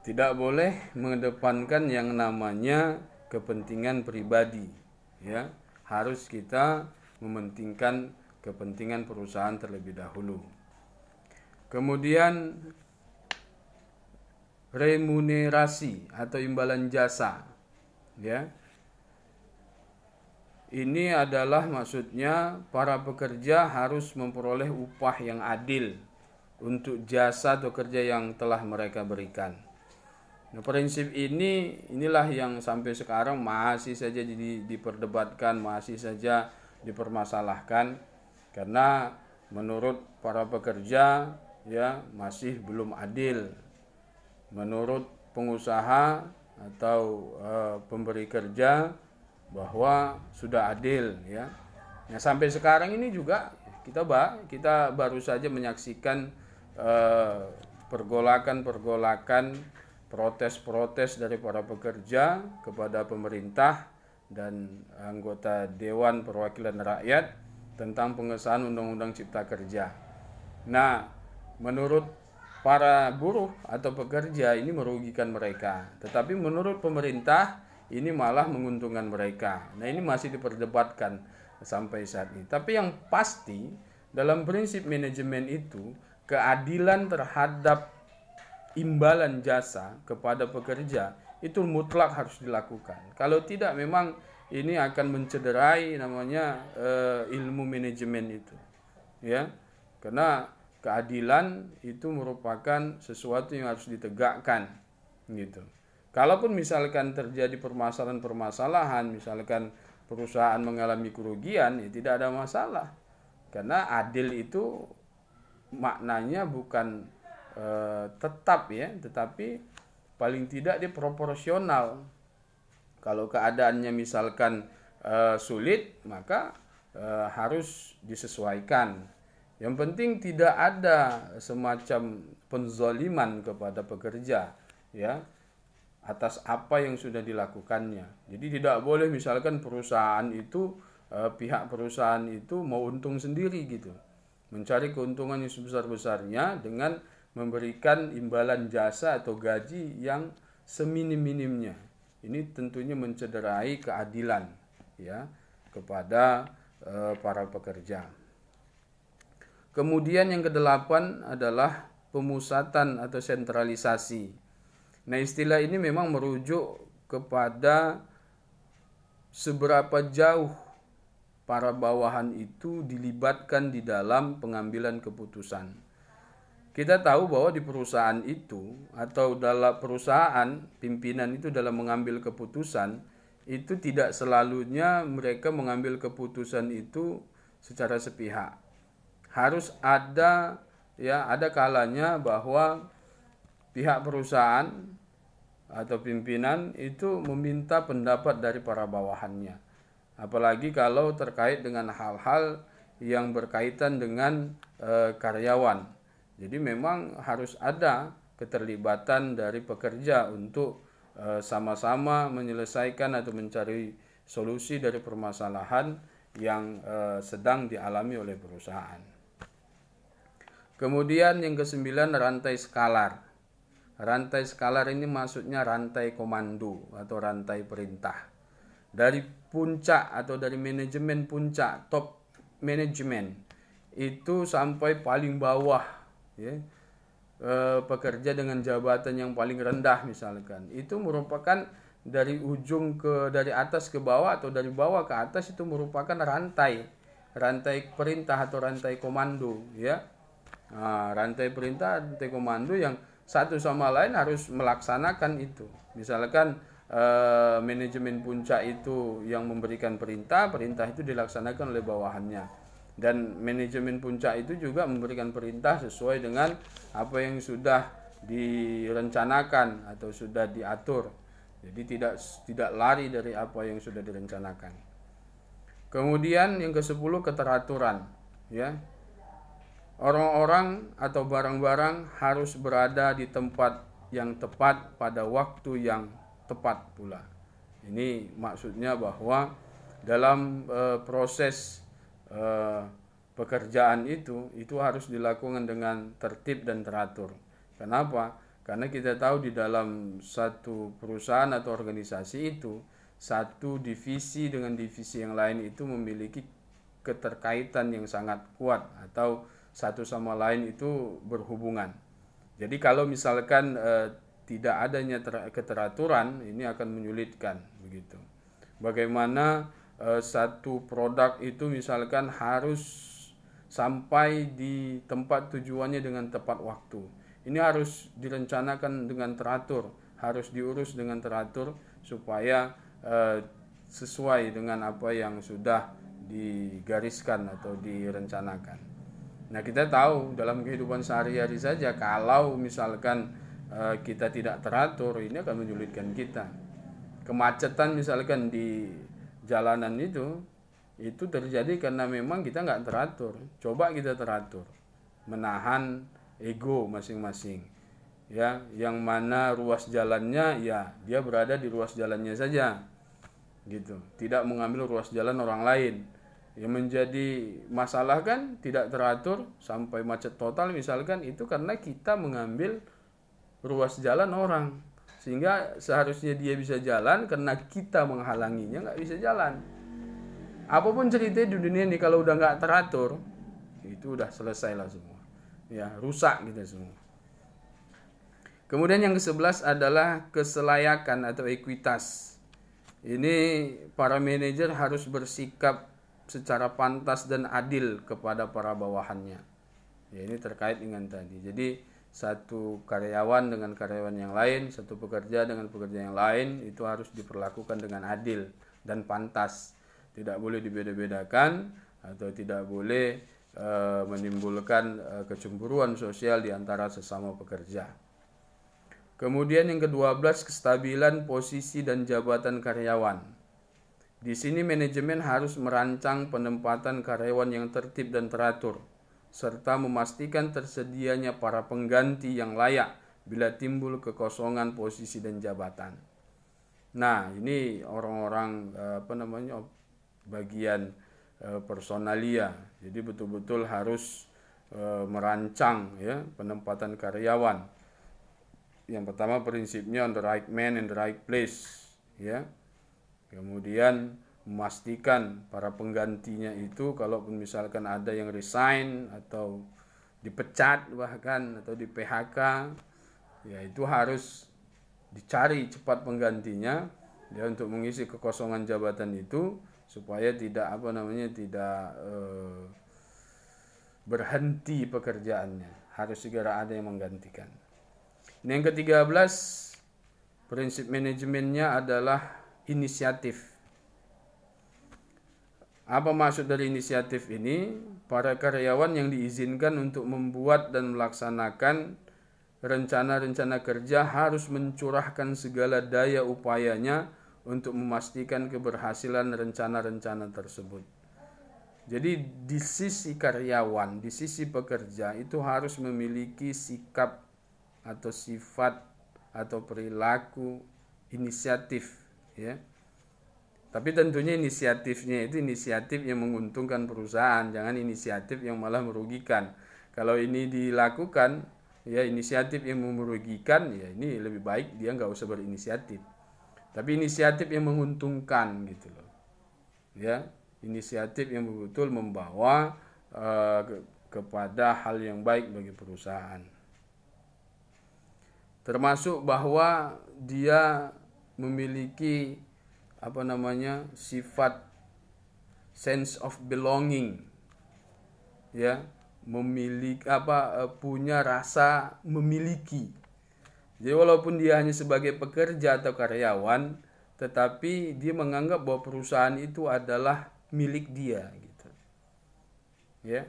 Tidak boleh mengedepankan yang namanya kepentingan pribadi, ya. Harus kita mementingkan kepentingan perusahaan terlebih dahulu. Kemudian remunerasi atau imbalan jasa, ya. Ini adalah maksudnya para pekerja harus memperoleh upah yang adil untuk jasa atau kerja yang telah mereka berikan. Nah, prinsip inilah yang sampai sekarang masih saja diperdebatkan, masih saja dipermasalahkan, karena menurut para pekerja ya masih belum adil. Menurut pengusaha atau pemberi kerja bahwa sudah adil, ya. Nah, sampai sekarang ini juga kita baru saja menyaksikan pergolakan protes-protes dari para pekerja kepada pemerintah dan anggota Dewan Perwakilan Rakyat tentang pengesahan Undang-Undang Cipta Kerja. Nah, menurut para buruh atau pekerja ini merugikan mereka, tetapi menurut pemerintah ini malah menguntungkan mereka. Nah, ini masih diperdebatkan sampai saat ini. Tapi yang pasti dalam prinsip manajemen itu, keadilan terhadap imbalan jasa kepada pekerja itu mutlak harus dilakukan. Kalau tidak, memang ini akan mencederai namanya ilmu manajemen itu, ya. Karena keadilan itu merupakan sesuatu yang harus ditegakkan, gitu. Kalaupun misalkan terjadi permasalahan-permasalahan, misalkan perusahaan mengalami kerugian, ya tidak ada masalah. Karena adil itu maknanya bukan tetap, ya, tetapi paling tidak dia proporsional. Kalau keadaannya misalkan sulit, maka harus disesuaikan. Yang penting tidak ada semacam penzaliman kepada pekerja, ya, atas apa yang sudah dilakukannya. Jadi tidak boleh misalkan perusahaan itu pihak perusahaan itu mau untung sendiri gitu, mencari keuntungan yang sebesar-besarnya dengan memberikan imbalan jasa atau gaji yang seminim-minimnya. Ini tentunya mencederai keadilan, ya, kepada para pekerja. Kemudian yang kedelapan adalah pemusatan atau sentralisasi. Nah, istilah ini memang merujuk kepada seberapa jauh para bawahan itu dilibatkan di dalam pengambilan keputusan. Kita tahu bahwa di perusahaan itu atau dalam perusahaan, pimpinan itu dalam mengambil keputusan itu tidak selalunya mereka mengambil keputusan itu secara sepihak. Harus ada, ya, ada kalanya bahwa pihak perusahaan atau pimpinan itu meminta pendapat dari para bawahannya. Apalagi kalau terkait dengan hal-hal yang berkaitan dengan karyawan. Jadi memang harus ada keterlibatan dari pekerja untuk sama-sama menyelesaikan atau mencari solusi dari permasalahan yang sedang dialami oleh perusahaan. Kemudian yang ke-9, rantai skalar. Rantai skalar ini maksudnya rantai komando atau rantai perintah. Dari puncak atau dari manajemen puncak, top manajemen, itu sampai paling bawah, ya, pekerja dengan jabatan yang paling rendah misalkan. Itu merupakan dari dari atas ke bawah atau dari bawah ke atas, itu merupakan rantai perintah atau rantai komando, ya. Nah, rantai perintah, rantai komando yang satu sama lain harus melaksanakan itu. Misalkan manajemen puncak itu yang memberikan perintah itu dilaksanakan oleh bawahannya. Dan manajemen puncak itu juga memberikan perintah sesuai dengan apa yang sudah direncanakan atau sudah diatur. Jadi tidak lari dari apa yang sudah direncanakan. Kemudian yang ke-10, keteraturan, ya. Orang-orang atau barang-barang harus berada di tempat yang tepat pada waktu yang tepat pula. Ini maksudnya bahwa dalam proses pekerjaan itu harus dilakukan dengan tertib dan teratur. Kenapa? Karena kita tahu di dalam satu perusahaan atau organisasi itu, satu divisi dengan divisi yang lain itu memiliki keterkaitan yang sangat kuat atau satu sama lain itu berhubungan. Jadi kalau misalkan tidak adanya keteraturan, ini akan menyulitkan begitu. Bagaimana satu produk itu misalkan harus sampai di tempat tujuannya dengan tepat waktu. Ini harus direncanakan dengan teratur, harus diurus dengan teratur supaya sesuai dengan apa yang sudah digariskan atau direncanakan. Nah, kita tahu dalam kehidupan sehari-hari saja kalau misalkan kita tidak teratur, ini akan menyulitkan kita. Kemacetan misalkan di jalanan itu terjadi karena memang kita nggak teratur. Coba kita teratur, menahan ego masing-masing, ya, yang mana ruas jalannya ya dia berada di ruas jalannya saja, gitu, tidak mengambil ruas jalan orang lain. Yang menjadi masalah kan tidak teratur sampai macet total misalkan, itu karena kita mengambil ruas jalan orang, sehingga seharusnya dia bisa jalan karena kita menghalanginya nggak bisa jalan. Apapun cerita di dunia ini kalau udah nggak teratur, itu udah selesai lah semua, ya, rusak kita semua. Kemudian yang ke-11 adalah keselayakan atau ekuitas. Ini para manajer harus bersikap secara pantas dan adil kepada para bawahannya. Ya, ini terkait dengan tadi. Jadi satu karyawan dengan karyawan yang lain, satu pekerja dengan pekerja yang lain itu harus diperlakukan dengan adil dan pantas. Tidak boleh dibeda-bedakan atau tidak boleh menimbulkan kecemburuan sosial di antara sesama pekerja. Kemudian yang ke-12, kestabilan posisi dan jabatan karyawan. Di sini manajemen harus merancang penempatan karyawan yang tertib dan teratur, serta memastikan tersedianya para pengganti yang layak bila timbul kekosongan posisi dan jabatan. Nah, ini orang-orang bagian personalia. Jadi betul-betul harus merancang, ya, penempatan karyawan. Yang pertama prinsipnya on the right man in the right place, ya. Kemudian memastikan para penggantinya itu kalaupun misalkan ada yang resign atau dipecat bahkan atau di PHK, ya itu harus dicari cepat penggantinya, ya, untuk mengisi kekosongan jabatan itu supaya tidak berhenti pekerjaannya, harus segera ada yang menggantikan. Yang ke-13, prinsip manajemennya adalah inisiatif. Apa maksud dari inisiatif ini? Para karyawan yang diizinkan untuk membuat dan melaksanakan rencana-rencana kerja harus mencurahkan segala daya upayanya untuk memastikan keberhasilan rencana-rencana tersebut. Jadi di sisi karyawan, di sisi pekerja itu harus memiliki sikap atau sifat atau perilaku inisiatif, ya. Tapi tentunya inisiatifnya itu inisiatif yang menguntungkan perusahaan, jangan inisiatif yang malah merugikan. Kalau ini dilakukan, ya, inisiatif yang merugikan, ya ini lebih baik dia nggak usah berinisiatif. Tapi inisiatif yang menguntungkan gitu loh, ya, inisiatif yang betul membawa kepada hal yang baik bagi perusahaan. Termasuk bahwa dia memiliki sifat sense of belonging, ya, memiliki punya rasa memiliki. Jadi walaupun dia hanya sebagai pekerja atau karyawan, tetapi dia menganggap bahwa perusahaan itu adalah milik dia gitu, ya.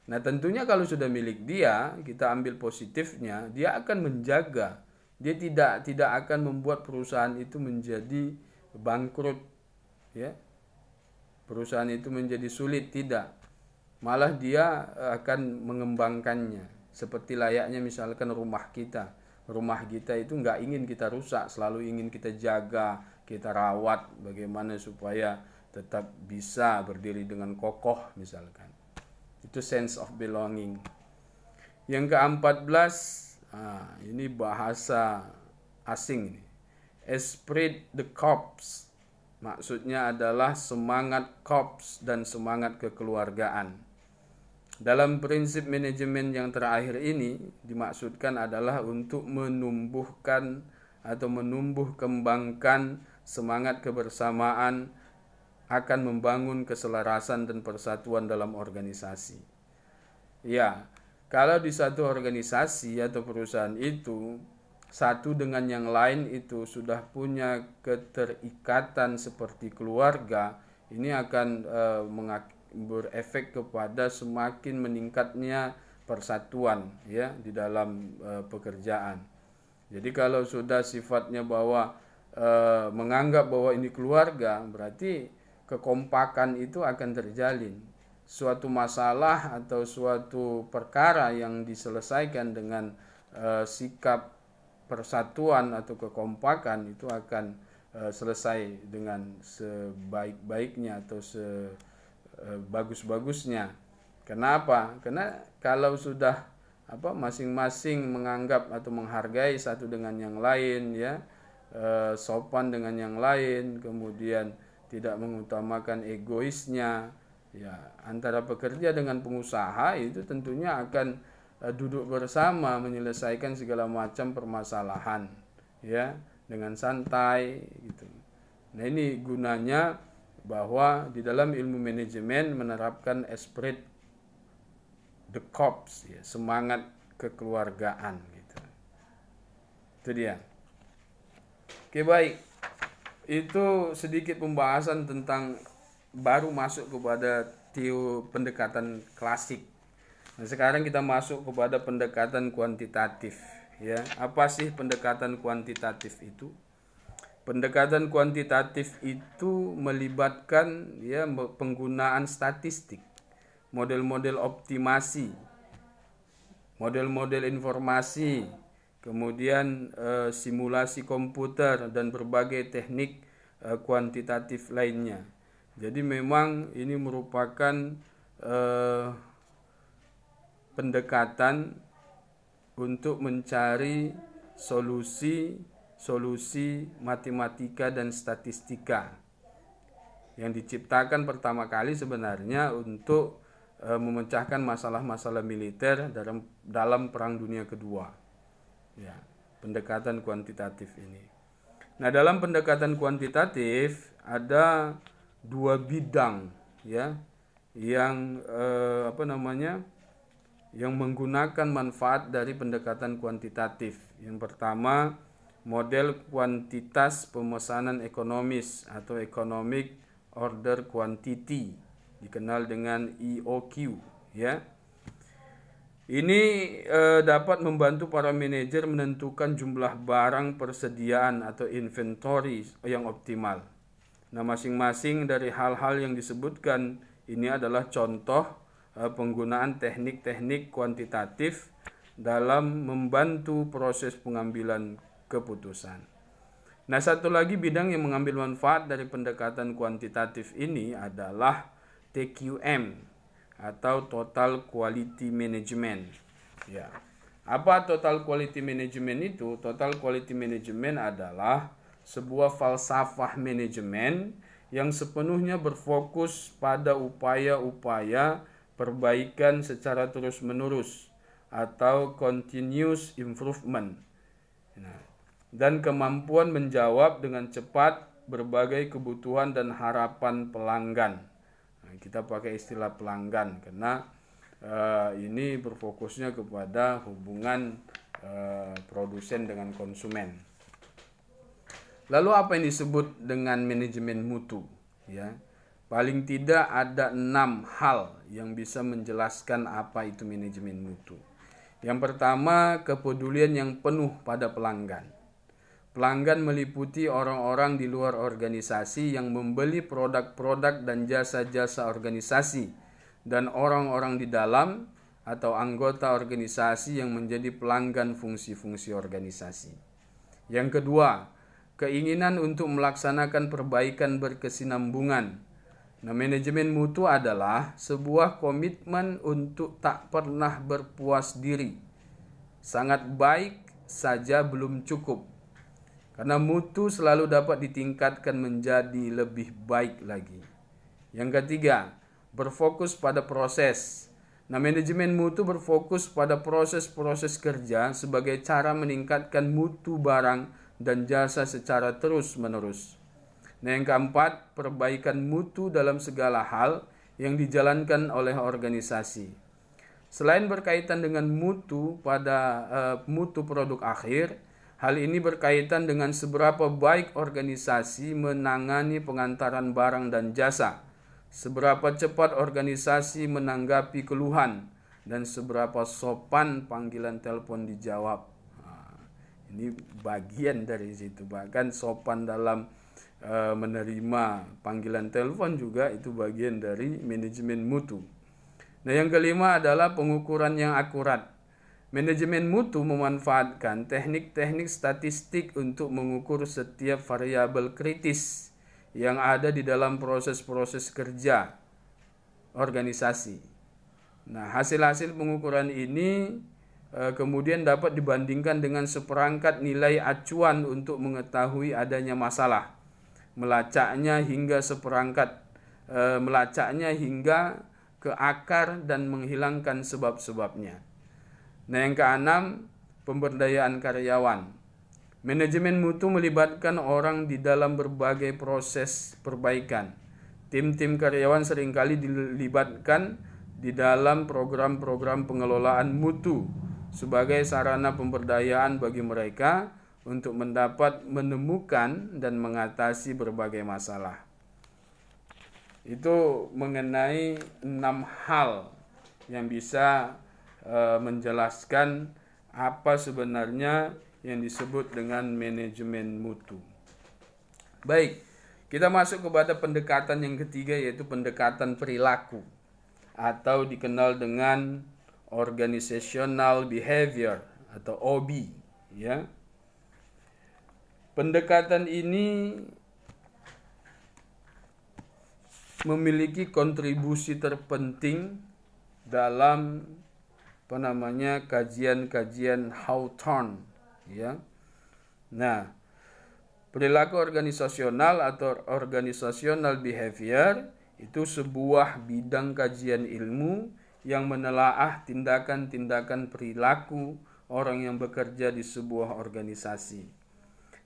Nah, tentunya kalau sudah milik dia, kita ambil positifnya, dia akan menjaga. Dia tidak akan membuat perusahaan itu menjadi bangkrut, ya. Perusahaan itu menjadi sulit, tidak. Malah dia akan mengembangkannya. Seperti layaknya misalkan rumah kita. Rumah kita itu nggak ingin kita rusak, selalu ingin kita jaga, kita rawat bagaimana supaya tetap bisa berdiri dengan kokoh misalkan. Itu sense of belonging. Yang ke-14 Ini bahasa asing ini. Esprit de corps. Maksudnya adalah semangat korps dan semangat kekeluargaan. Dalam prinsip manajemen yang terakhir ini dimaksudkan adalah untuk menumbuhkan atau menumbuh kembangkan semangat kebersamaan akan membangun keselarasan dan persatuan dalam organisasi. Ya, kalau di satu organisasi atau perusahaan itu satu dengan yang lain itu sudah punya keterikatan seperti keluarga, ini akan berefek kepada semakin meningkatnya persatuan ya di dalam pekerjaan. Jadi kalau sudah sifatnya bahwa menganggap bahwa ini keluarga, berarti kekompakan itu akan terjalin. Suatu masalah atau suatu perkara yang diselesaikan dengan sikap persatuan atau kekompakan itu akan selesai dengan sebaik-baiknya atau sebagus-bagusnya. Kenapa? Karena kalau sudah masing-masing menganggap atau menghargai satu dengan yang lain ya, sopan dengan yang lain, kemudian tidak mengutamakan egoisnya ya, antara pekerja dengan pengusaha itu tentunya akan duduk bersama menyelesaikan segala macam permasalahan ya dengan santai gitu. Nah, ini gunanya bahwa di dalam ilmu manajemen menerapkan esprit de corps ya, semangat kekeluargaan gitu. Itu dia. Oke, baik. Itu sedikit pembahasan tentang baru masuk kepada pendekatan klasik. Nah, sekarang kita masuk kepada pendekatan kuantitatif ya. Apa sih pendekatan kuantitatif itu? Pendekatan kuantitatif itu melibatkan ya penggunaan statistik, model-model optimasi, model-model informasi, kemudian simulasi komputer dan berbagai teknik kuantitatif lainnya. Jadi memang ini merupakan pendekatan untuk mencari solusi matematika dan statistika yang diciptakan pertama kali sebenarnya untuk memecahkan masalah-masalah militer dalam Perang Dunia Kedua. Ya, pendekatan kuantitatif ini. Nah, dalam pendekatan kuantitatif ada dua bidang ya yang yang menggunakan manfaat dari pendekatan kuantitatif. Yang pertama, model kuantitas pemesanan ekonomis atau economic order quantity, dikenal dengan EOQ ya. Ini dapat membantu para manajer menentukan jumlah barang persediaan atau inventory yang optimal. Nah, masing-masing dari hal-hal yang disebutkan ini adalah contoh penggunaan teknik-teknik kuantitatif dalam membantu proses pengambilan keputusan. Nah, satu lagi bidang yang mengambil manfaat dari pendekatan kuantitatif ini adalah TQM atau Total Quality Management. Ya. Apa Total Quality Management itu? Total Quality Management adalah sebuah falsafah manajemen yang sepenuhnya berfokus pada upaya-upaya perbaikan secara terus-menerus atau continuous improvement. Nah, dan kemampuan menjawab dengan cepat berbagai kebutuhan dan harapan pelanggan. Nah, kita pakai istilah pelanggan karena ini berfokusnya kepada hubungan produsen dengan konsumen. Lalu apa yang disebut dengan manajemen mutu? Ya, paling tidak ada 6 hal yang bisa menjelaskan apa itu manajemen mutu. Yang pertama, kepedulian yang penuh pada pelanggan. Pelanggan meliputi orang-orang di luar organisasi yang membeli produk-produk dan jasa-jasa organisasi, dan orang-orang di dalam atau anggota organisasi yang menjadi pelanggan fungsi-fungsi organisasi. Yang kedua, keinginan untuk melaksanakan perbaikan berkesinambungan. Nah, manajemen mutu adalah sebuah komitmen untuk tak pernah berpuas diri Sangat baik saja belum cukup. Karena mutu selalu dapat ditingkatkan menjadi lebih baik lagi. Yang ketiga, berfokus pada proses. Nah, manajemen mutu berfokus pada proses-proses kerja sebagai cara meningkatkan mutu barang dan jasa secara terus-menerus. Nah, yang keempat, perbaikan mutu dalam segala hal yang dijalankan oleh organisasi. Selain berkaitan dengan mutu mutu produk akhir, hal ini berkaitan dengan seberapa baik organisasi menangani pengantaran barang dan jasa, seberapa cepat organisasi menanggapi keluhan, dan seberapa sopan panggilan telepon dijawab. Ini bagian dari situ. Bahkan sopan dalam menerima panggilan telepon juga itu bagian dari manajemen mutu. Nah, yang kelima adalah pengukuran yang akurat. Manajemen mutu memanfaatkan teknik-teknik statistik untuk mengukur setiap variabel kritis yang ada di dalam proses-proses kerja organisasi. Nah, hasil-hasil pengukuran ini kemudian dapat dibandingkan dengan seperangkat nilai acuan untuk mengetahui adanya masalah. Melacaknya hingga ke akar dan menghilangkan sebab-sebabnya. Nah, yang keenam, pemberdayaan karyawan. Manajemen mutu melibatkan orang di dalam berbagai proses perbaikan. Tim-tim karyawan seringkali dilibatkan di dalam program-program pengelolaan mutu sebagai sarana pemberdayaan bagi mereka untuk menemukan dan mengatasi berbagai masalah. Itu mengenai 6 hal yang bisa menjelaskan apa sebenarnya yang disebut dengan manajemen mutu. Baik, kita masuk kepada pendekatan yang ketiga, yaitu pendekatan perilaku atau dikenal dengan organizational behavior atau OB, ya. Pendekatan ini memiliki kontribusi terpenting dalam kajian-kajian Hawthorne, ya. Nah, perilaku organisasional atau organizational behavior itu sebuah bidang kajian ilmu yang menelaah tindakan-tindakan perilaku orang yang bekerja di sebuah organisasi.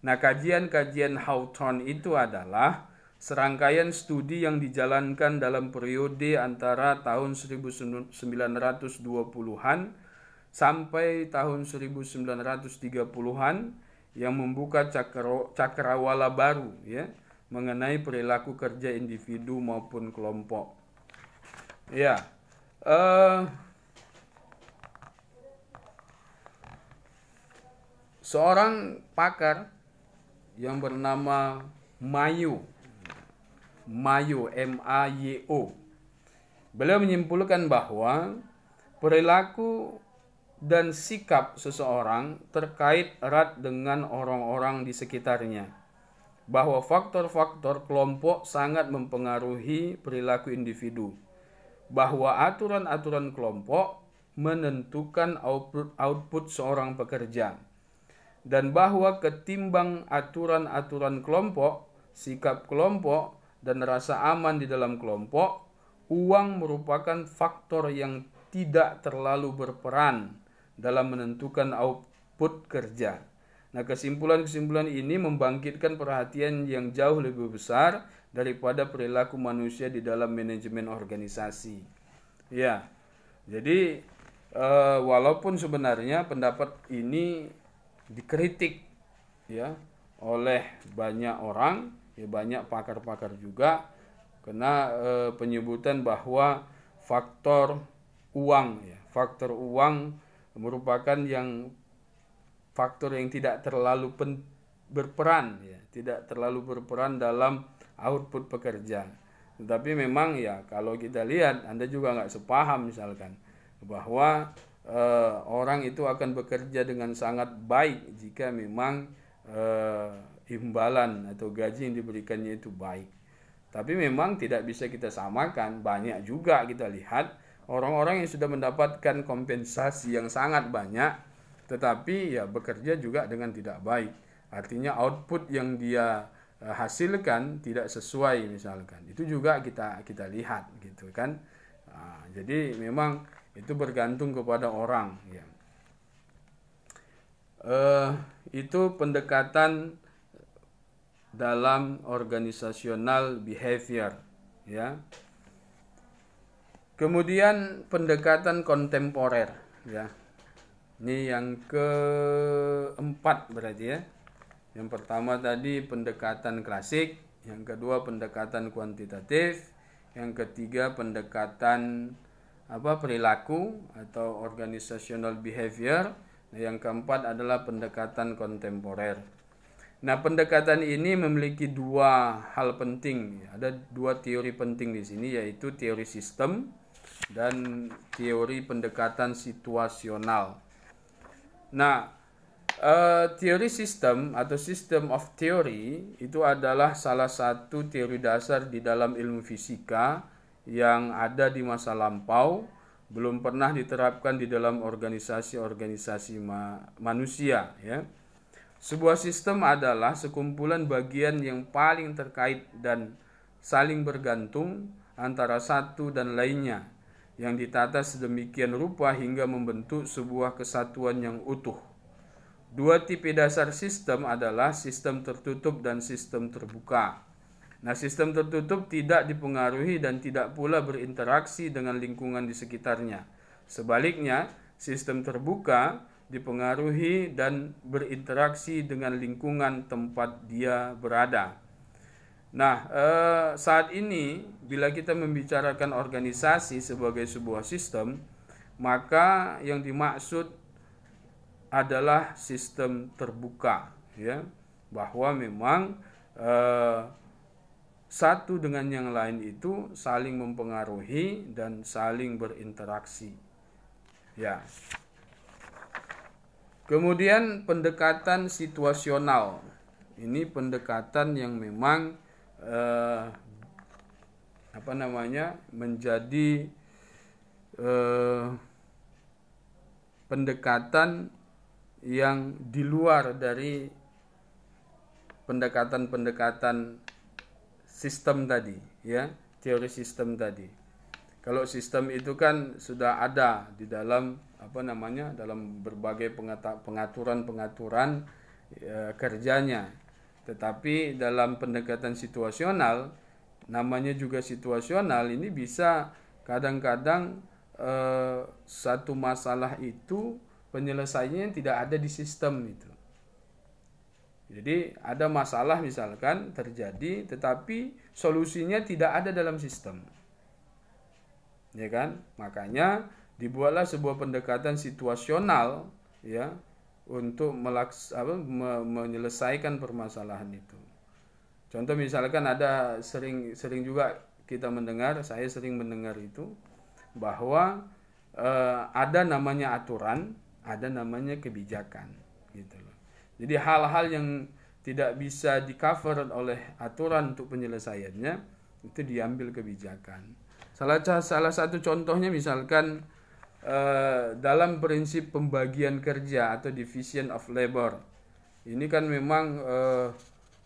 Nah, kajian-kajian Hawthorne itu adalah serangkaian studi yang dijalankan dalam periode antara tahun 1920-an sampai tahun 1930-an yang membuka cakrawala baru, ya, mengenai perilaku kerja individu maupun kelompok. Ya, seorang pakar yang bernama Mayo, M-A-Y-O. Beliau menyimpulkan bahwa perilaku dan sikap seseorang terkait erat dengan orang-orang di sekitarnya. Bahwa faktor-faktor kelompok sangat mempengaruhi perilaku individu. Bahwa aturan-aturan kelompok menentukan output seorang pekerja. Dan bahwa ketimbang aturan-aturan kelompok, sikap kelompok, dan rasa aman di dalam kelompok, uang merupakan faktor yang tidak terlalu berperan dalam menentukan output kerja. Nah, kesimpulan-kesimpulan ini membangkitkan perhatian yang jauh lebih besar daripada perilaku manusia di dalam manajemen organisasi. Ya, jadi walaupun sebenarnya pendapat ini dikritik, ya, oleh banyak orang, ya, banyak pakar-pakar juga, karena penyebutan bahwa faktor uang merupakan faktor yang tidak terlalu berperan, ya, tidak terlalu berperan dalam output pekerja. Tetapi memang, ya, kalau kita lihat, Anda juga nggak sepaham misalkan bahwa orang itu akan bekerja dengan sangat baik jika memang imbalan atau gaji yang diberikannya itu baik. Tapi memang tidak bisa kita samakan. Banyak juga kita lihat orang-orang yang sudah mendapatkan kompensasi yang sangat banyak, tetapi ya bekerja juga dengan tidak baik. Artinya output yang dia hasilkan tidak sesuai misalkan. Itu juga kita lihat gitu kan. Jadi memang itu bergantung kepada orang ya. Itu pendekatan dalam organisasional behavior ya. Kemudian pendekatan kontemporer ya. Ini yang keempat berarti ya. Yang pertama tadi pendekatan klasik, yang kedua pendekatan kuantitatif, yang ketiga pendekatan perilaku atau organizational behavior. Nah, yang keempat adalah pendekatan kontemporer. Nah, pendekatan ini memiliki dua hal penting. Ada dua teori penting di sini, yaitu teori sistem dan teori pendekatan situasional. Nah, teori sistem atau system of theory itu adalah salah satu teori dasar di dalam ilmu fisika yang ada di masa lampau, belum pernah diterapkan di dalam organisasi-organisasi manusia ya. Sebuah sistem adalah sekumpulan bagian yang paling terkait dan saling bergantung antara satu dan lainnya, yang ditata sedemikian rupa hingga membentuk sebuah kesatuan yang utuh. Dua tipe dasar sistem adalah sistem tertutup dan sistem terbuka. Nah, sistem tertutup tidak dipengaruhi dan tidak pula berinteraksi dengan lingkungan di sekitarnya. Sebaliknya, sistem terbuka dipengaruhi dan berinteraksi dengan lingkungan tempat dia berada. Nah, saat ini bila kita membicarakan organisasi sebagai sebuah sistem, maka yang dimaksud adalah sistem terbuka ya, bahwa memang satu dengan yang lain itu saling mempengaruhi dan saling berinteraksi ya. Kemudian pendekatan situasional. Ini pendekatan yang memang menjadi pendekatan yang di luar dari pendekatan-pendekatan sistem tadi ya, teori sistem tadi. Kalau sistem itu kan sudah ada di dalam dalam berbagai pengaturan kerjanya. Tetapi dalam pendekatan situasional, namanya juga situasional, ini bisa kadang-kadang satu masalah itu penyelesaiannya tidak ada di sistem itu. Jadi ada masalah misalkan terjadi, tetapi solusinya tidak ada dalam sistem. Ya kan? Makanya dibuatlah sebuah pendekatan situasional ya untuk menyelesaikan permasalahan itu. Contoh misalkan ada sering juga kita mendengar, saya sering mendengar itu bahwa ada namanya aturan, ada namanya kebijakan gitu loh. Jadi hal-hal yang tidak bisa di-cover oleh aturan untuk penyelesaiannya itu diambil kebijakan. Salah satu contohnya misalkan dalam prinsip pembagian kerja atau division of labor. Ini kan memang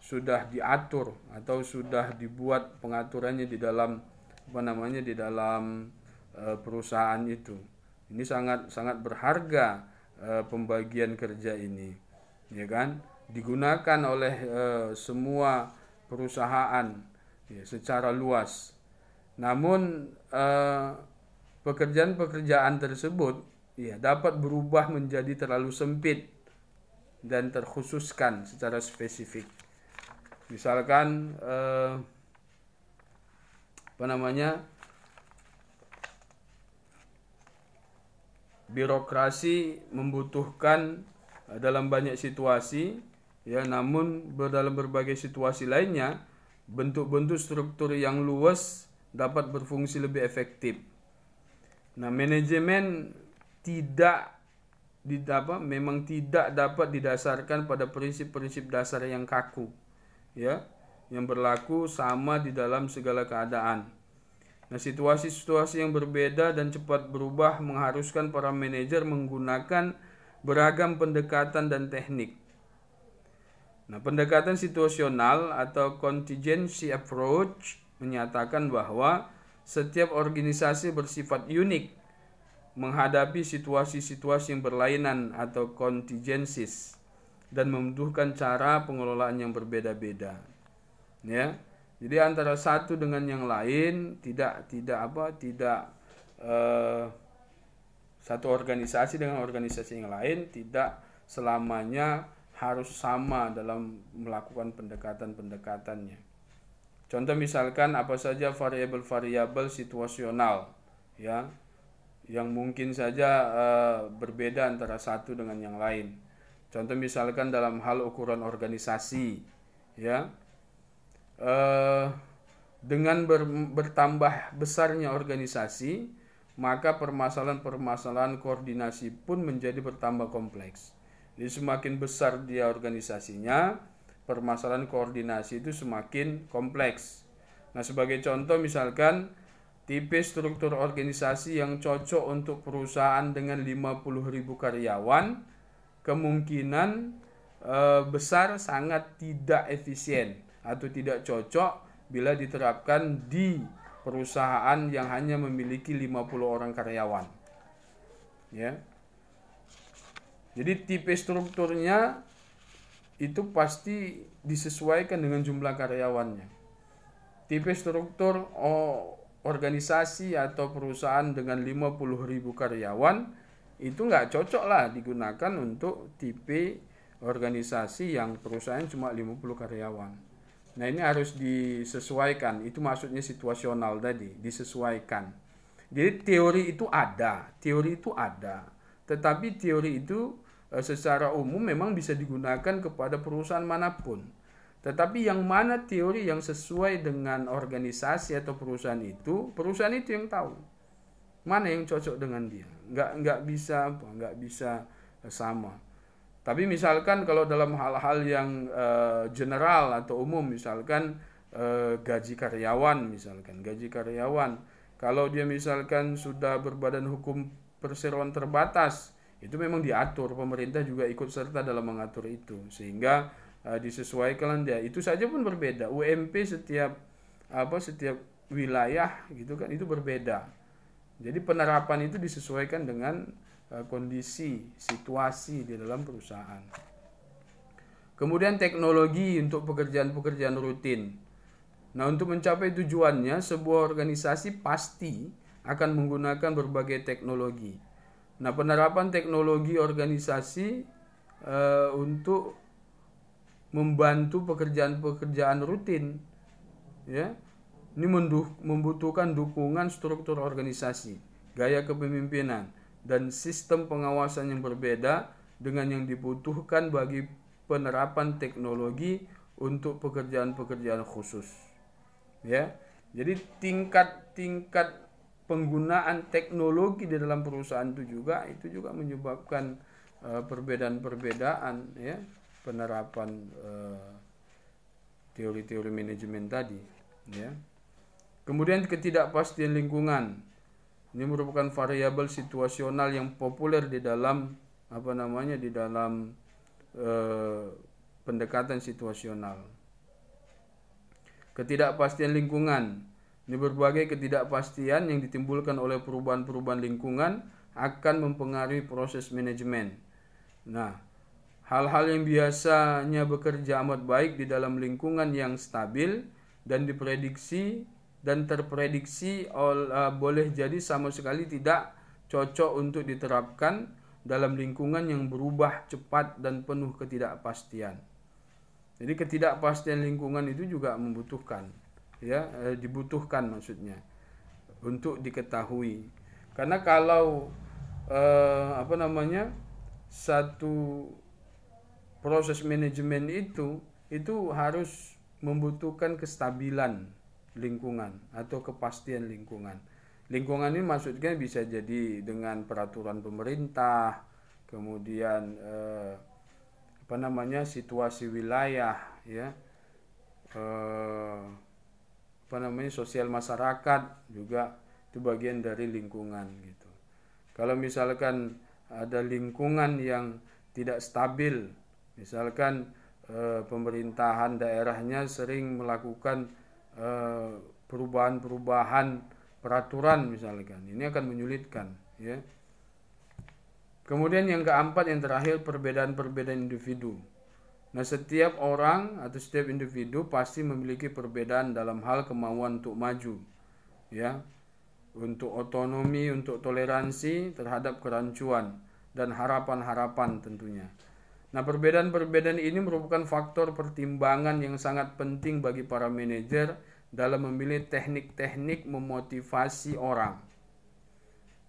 sudah diatur atau sudah dibuat pengaturannya di dalam di dalam perusahaan itu. Ini sangat berharga pembagian kerja ini, ya kan? Digunakan oleh semua perusahaan ya, secara luas. Namun pekerjaan-pekerjaan tersebut ya dapat berubah menjadi terlalu sempit dan terkhususkan secara spesifik. Misalkan birokrasi membutuhkan dalam banyak situasi ya, namun dalam berbagai situasi lainnya bentuk-bentuk struktur yang luas dapat berfungsi lebih efektif. Nah, manajemen memang tidak dapat didasarkan pada prinsip-prinsip dasar yang kaku ya, yang berlaku sama di dalam segala keadaan. Nah, situasi-situasi yang berbeda dan cepat berubah mengharuskan para manajer menggunakan beragam pendekatan dan teknik. Nah, pendekatan situasional atau contingency approach menyatakan bahwa setiap organisasi bersifat unik menghadapi situasi-situasi yang berlainan atau contingencies dan membutuhkan cara pengelolaan yang berbeda-beda. Ya. Jadi antara satu dengan yang lain tidak satu organisasi dengan organisasi yang lain tidak selamanya harus sama dalam melakukan pendekatan-pendekatannya. Contoh misalkan apa saja variabel-variabel situasional ya yang mungkin saja berbeda antara satu dengan yang lain. Contoh misalkan dalam hal ukuran organisasi ya. Dengan bertambah besarnya organisasi, maka permasalahan-permasalahan koordinasi pun menjadi bertambah kompleks. Jadi semakin besar dia organisasinya, permasalahan koordinasi itu semakin kompleks. Nah, sebagai contoh misalkan tipe struktur organisasi yang cocok untuk perusahaan dengan 50.000 karyawan, kemungkinan besar sangat tidak efisien atau tidak cocok bila diterapkan di perusahaan yang hanya memiliki 50 orang karyawan. Ya. Jadi tipe strukturnya itu pasti disesuaikan dengan jumlah karyawannya. Tipe struktur organisasi atau perusahaan dengan 50.000 karyawan itu nggak cocok lah digunakan untuk tipe organisasi yang perusahaan cuma 50 karyawan. Nah, ini harus disesuaikan. Itu maksudnya situasional tadi, disesuaikan. Jadi teori itu ada. Tetapi teori itu secara umum memang bisa digunakan kepada perusahaan manapun. Tetapi yang mana teori yang sesuai dengan organisasi atau perusahaan itu yang tahu. Mana yang cocok dengan dia. Nggak bisa sama. Tapi misalkan kalau dalam hal-hal yang general atau umum, misalkan gaji karyawan, kalau dia misalkan sudah berbadan hukum perseroan terbatas, itu memang diatur, pemerintah juga ikut serta dalam mengatur itu, sehingga disesuaikan dia. Itu saja pun berbeda. UMP setiap wilayah gitu kan itu berbeda. Jadi penerapan itu disesuaikan dengan kondisi, situasi di dalam perusahaan. Kemudian teknologi untuk pekerjaan-pekerjaan rutin. Nah, untuk mencapai tujuannya, sebuah organisasi pasti akan menggunakan berbagai teknologi. Nah, penerapan teknologi organisasi untuk membantu pekerjaan-pekerjaan rutin, ya, ini membutuhkan dukungan struktur organisasi, gaya kepemimpinan, dan sistem pengawasan yang berbeda dengan yang dibutuhkan bagi penerapan teknologi untuk pekerjaan-pekerjaan khusus. Ya, jadi tingkat penggunaan teknologi di dalam perusahaan itu juga menyebabkan perbedaan-perbedaan ya penerapan teori-teori manajemen tadi. Ya. Kemudian ketidakpastian lingkungan. Ini merupakan variabel situasional yang populer di dalam pendekatan situasional. Ketidakpastian lingkungan. Ini berbagai ketidakpastian yang ditimbulkan oleh perubahan-perubahan lingkungan akan mempengaruhi proses manajemen. Nah, hal-hal yang biasanya bekerja amat baik di dalam lingkungan yang stabil dan terprediksi boleh jadi sama sekali tidak cocok untuk diterapkan dalam lingkungan yang berubah cepat dan penuh ketidakpastian. Jadi ketidakpastian lingkungan itu juga dibutuhkan maksudnya untuk diketahui. Karena kalau satu proses manajemen itu harus membutuhkan kestabilan lingkungan atau kepastian lingkungan. Lingkungan ini maksudnya bisa jadi dengan peraturan pemerintah, kemudian situasi wilayah, ya, sosial masyarakat juga itu bagian dari lingkungan gitu. Kalau misalkan ada lingkungan yang tidak stabil, misalkan pemerintahan daerahnya sering melakukan perubahan-perubahan peraturan misalkan, ini akan menyulitkan, ya. Kemudian yang keempat, yang terakhir, perbedaan-perbedaan individu. Nah, setiap orang atau setiap individu pasti memiliki perbedaan dalam hal kemauan untuk maju, ya, untuk otonomi, untuk toleransi terhadap kerancuan dan harapan-harapan tentunya. Nah, perbedaan-perbedaan ini merupakan faktor pertimbangan yang sangat penting bagi para manajer dalam memilih teknik-teknik memotivasi orang,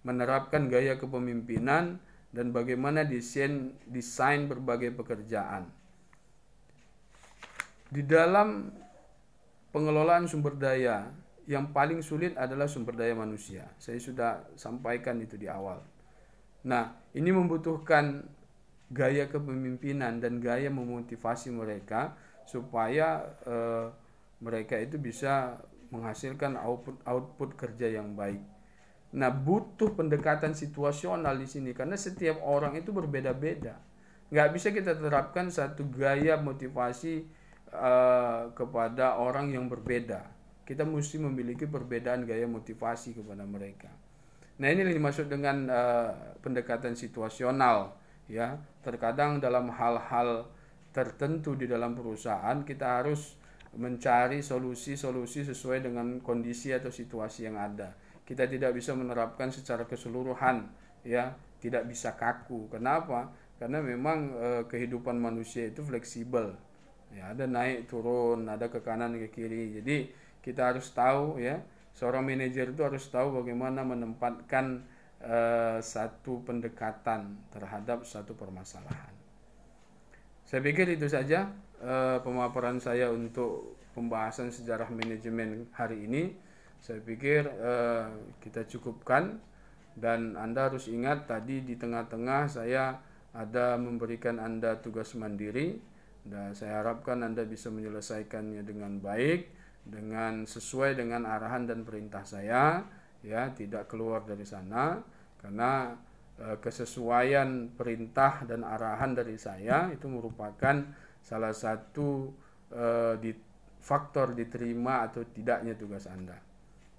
menerapkan gaya kepemimpinan, dan bagaimana desain berbagai pekerjaan. Di dalam pengelolaan sumber daya, yang paling sulit adalah sumber daya manusia. Saya sudah sampaikan itu di awal. Nah, ini membutuhkan gaya kepemimpinan dan gaya memotivasi mereka supaya mereka itu bisa menghasilkan output kerja yang baik. Nah, butuh pendekatan situasional di sini karena setiap orang itu berbeda-beda. Nggak bisa kita terapkan satu gaya motivasi kepada orang yang berbeda. Kita mesti memiliki perbedaan gaya motivasi kepada mereka. Nah, ini yang dimaksud dengan pendekatan situasional, ya. Terkadang dalam hal-hal tertentu di dalam perusahaan kita harus mencari solusi-solusi sesuai dengan kondisi atau situasi yang ada. Kita tidak bisa menerapkan secara keseluruhan, ya, tidak bisa kaku. Kenapa? Karena memang kehidupan manusia itu fleksibel. Ya, ada naik turun, ada ke kanan ke kiri. Jadi kita harus tahu, ya, seorang manajer itu harus tahu bagaimana menempatkan satu pendekatan terhadap satu permasalahan. Saya pikir itu saja pemaparan saya untuk pembahasan sejarah manajemen hari ini. Saya pikir kita cukupkan, dan Anda harus ingat tadi di tengah-tengah saya ada memberikan Anda tugas mandiri. Dan saya harapkan Anda bisa menyelesaikannya dengan baik, dengan sesuai dengan arahan dan perintah saya, ya, tidak keluar dari sana, karena kesesuaian perintah dan arahan dari saya itu merupakan salah satu faktor diterima atau tidaknya tugas Anda.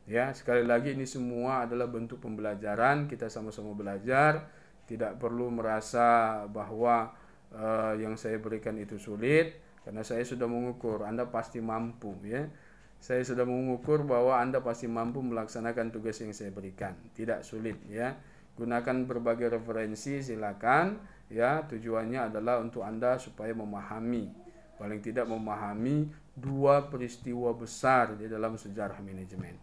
Ya, sekali lagi ini semua adalah bentuk pembelajaran, kita sama-sama belajar, tidak perlu merasa bahwa yang saya berikan itu sulit, karena saya sudah mengukur Anda pasti mampu, ya. Saya sudah mengukur bahwa Anda pasti mampu melaksanakan tugas yang saya berikan, tidak sulit, ya. Gunakan berbagai referensi, silakan, ya. Tujuannya adalah untuk Anda supaya memahami, paling tidak memahami dua peristiwa besar di dalam sejarah manajemen.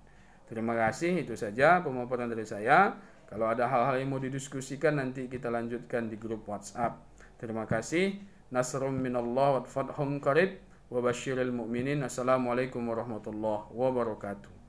Terima kasih, itu saja pemaparan dari saya. Kalau ada hal-hal yang mau didiskusikan nanti kita lanjutkan di grup WhatsApp. Terima kasih. Nasrun minallah wa fathun qarib wa basyiril mu'minin. Assalamualaikum warahmatullahi wabarakatuh.